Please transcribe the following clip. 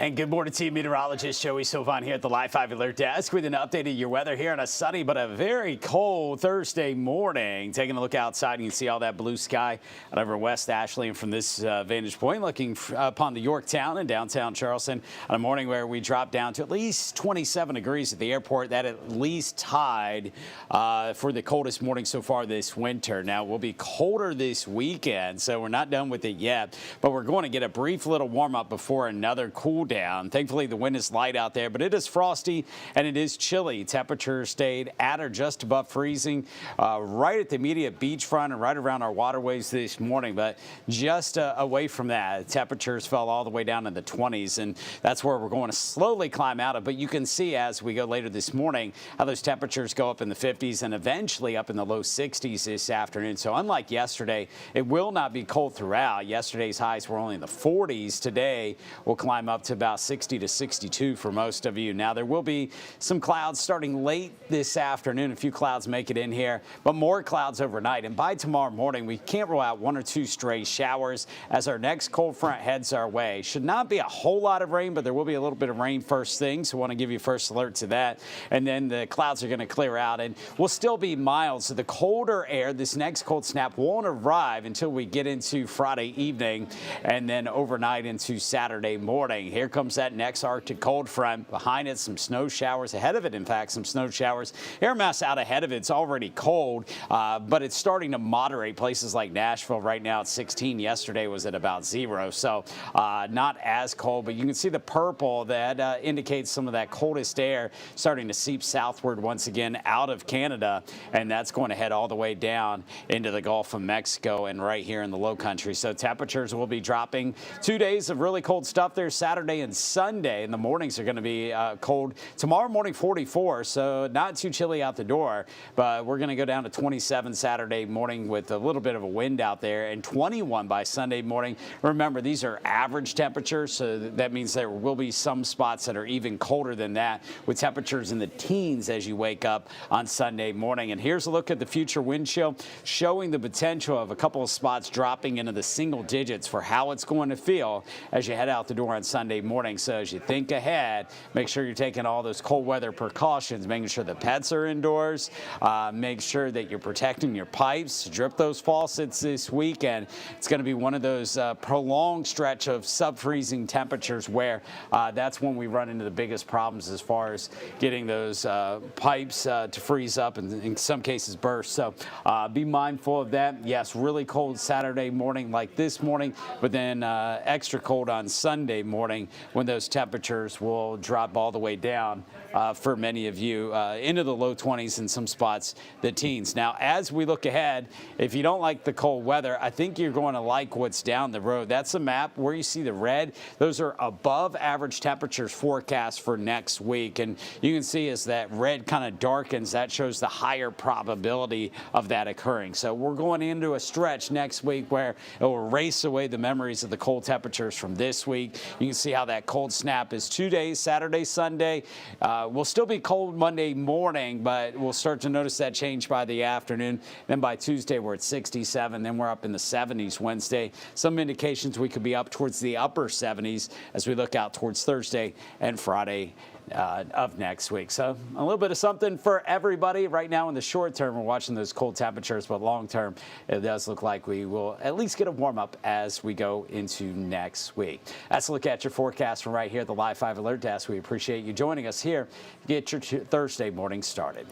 And good morning to you, meteorologist Joey Sovine here at the Live 5 Alert Desk with an update of your weather here on a sunny but a very cold Thursday morning. Taking a look outside, you can see all that blue sky out over West Ashley, and from this vantage point, looking upon the Yorktown and downtown Charleston on a morning where we dropped down to at least 27 degrees at the airport. That at least tied for the coldest morning so far this winter. Now, we'll be colder this weekend, so we're not done with it yet, but we're going to get a brief little warm up before another cool down. Thankfully, the wind is light out there, but it is frosty and it is chilly. Temperatures stayed at or just above freezing right at the immediate beachfront and right around our waterways this morning, but just away from that, temperatures fell all the way down in the 20s, and that's where we're going to slowly climb out of. But you can see as we go later this morning how those temperatures go up in the 50s and eventually up in the low 60s this afternoon. So unlike yesterday, it will not be cold throughout. Yesterday's highs were only in the 40s. Today will climb up to about 60 to 62 for most of you. Now, there will be some clouds starting late this afternoon. A few clouds make it in here, but more clouds overnight. And by tomorrow morning, we can't rule out one or two stray showers as our next cold front heads our way. Should not be a whole lot of rain, but there will be a little bit of rain first thing, so I want to give you first alert to that. And then the clouds are going to clear out and will still be mild. So the colder air, this next cold snap, won't arrive until we get into Friday evening and then overnight into Saturday morning. Here comes that next Arctic cold front. Behind it, some snow showers. Ahead of it, in fact, some snow showers. Air mass out ahead of it's already cold, but it's starting to moderate. Places like Nashville right now at 16. Yesterday was at about 0, so not as cold, but you can see the purple that indicates some of that coldest air starting to seep southward once again out of Canada, and that's going to head all the way down into the Gulf of Mexico and right here in the low country. So temperatures will be dropping. 2 days of really cold stuff there, Saturday and Sunday, and the mornings are going to be cold. Tomorrow morning 44, so not too chilly out the door, but we're going to go down to 27 Saturday morning with a little bit of a wind out there, and 21 by Sunday morning. Remember, these are average temperatures, so that means there will be some spots that are even colder than that, with temperatures in the teens as you wake up on Sunday morning. And here's a look at the future wind chill, showing the potential of a couple of spots dropping into the single digits for how it's going to feel as you head out the door on Sunday morning. So as you think ahead, make sure you're taking all those cold weather precautions, making sure the pets are indoors, make sure that you're protecting your pipes, drip those faucets this weekend. It's going to be one of those prolonged stretch of sub-freezing temperatures where that's when we run into the biggest problems as far as getting those pipes to freeze up and in some cases burst. So be mindful of that. Yes, really cold Saturday morning like this morning, but then extra cold on Sunday morning when those temperatures will drop all the way down for many of you into the low 20s, in some spots the teens. Now, as we look ahead, if you don't like the cold weather, I think you're going to like what's down the road. That's a map where you see the red. Those are above average temperatures forecast for next week, and you can see as that red kind of darkens, that shows the higher probability of that occurring. So we're going into a stretch next week where it will erase away the memories of the cold temperatures from this week. You can see how that cold snap is 2 days, Saturday, Sunday. We'll still be cold Monday morning, but we'll start to notice that change by the afternoon. Then by Tuesday, we're at 67. Then we're up in the 70s Wednesday. Some indications we could be up towards the upper 70s as we look out towards Thursday and Friday of next week. So a little bit of something for everybody. Right now in the short term, we're watching those cold temperatures, but long term, it does look like we will at least get a warm up as we go into next week. That's a look at your forecast from right here at the Live 5 Alert Desk. We appreciate you joining us here. Get your Thursday morning started.